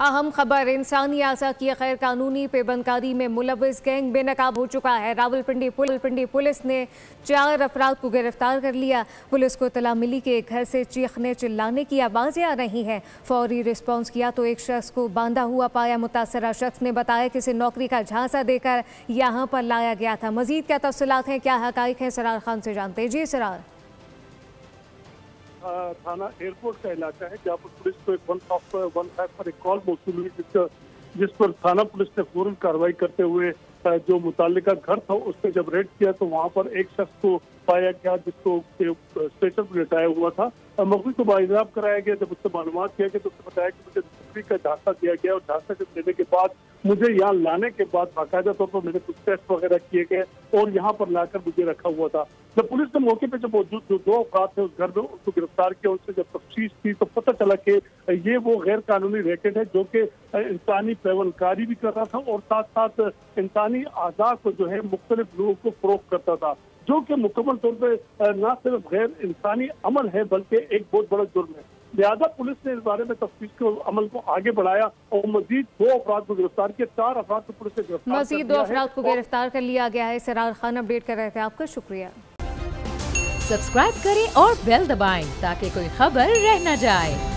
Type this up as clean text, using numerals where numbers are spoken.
अहम खबर, इंसानी आज़ा की गैर कानूनी पेबंदकारी में मुलव्विस गैंग बेनकाब हो चुका है। रावलपिंडी पुलिस ने 4 अफराद को गिरफ्तार कर लिया। पुलिस को इत्तला मिली कि एक घर से चीखने चिल्लाने की आवाज़ें आ रही हैं। फौरी रिस्पॉन्स किया तो एक शख्स को बांधा हुआ पाया। मुतासरा शख्स ने बताया कि इसे नौकरी का झांसा देकर यहाँ पर लाया गया था। मजीद क्या तफसीलात हैं, क्या हकाइक हैं, सरार खान से जानते हैं। जी सरार। थाना एयरपोर्ट का इलाका है जहाँ पर पुलिस को एक 155 पर एक कॉल मौसूल हुई जिस पर थाना पुलिस ने फौरन कार्रवाई करते हुए जो मुतालिका घर था उस पर जब रेड किया तो वहाँ पर एक शख्स को पाया गया जिसको स्ट्रेचर पर लिटाया हुआ था। मकबूल को बाइजाब कराया गया। जब उससे मालूमात किया गया तो उसने बताया कि मुझे नौकरी का झांसा दिया गया और झांसा देने के बाद मुझे यहाँ लाने के बाद बाकायदा तौर पर मेरे कुछ टेस्ट वगैरह किए गए और यहाँ पर लाकर मुझे रखा हुआ था। जब पुलिस ने मौके पे जब मौजूद जो 2 अफराद थे उस घर में उनको गिरफ्तार किया, उससे जब तफ्तीश की तो पता चला कि ये वो गैर कानूनी रैकेट है जो कि इंसानी पेवनकारी भी कर रहा था और साथ साथ इंसानी आज़ा को जो है मुख्तलिफ लोगों को फरोख्त करता था, जो कि मुकम्मल तौर पर न सिर्फ गैर इंसानी अमल है बल्कि एक बहुत बड़ा जुर्म है। लिहाजा पुलिस ने इस बारे में तफ्तीश के अमल को आगे बढ़ाया और मजीद 2 अफराद को गिरफ्तार किया। 4 अफराद को पुलिस ने गिरफ्तार मजीद 2 अफराद को गिरफ्तार कर लिया गया है। सरार खान अपडेट कर रहे थे, आपका शुक्रिया। सब्सक्राइब करें और बेल दबाएं ताकि कोई खबर रह न जाए।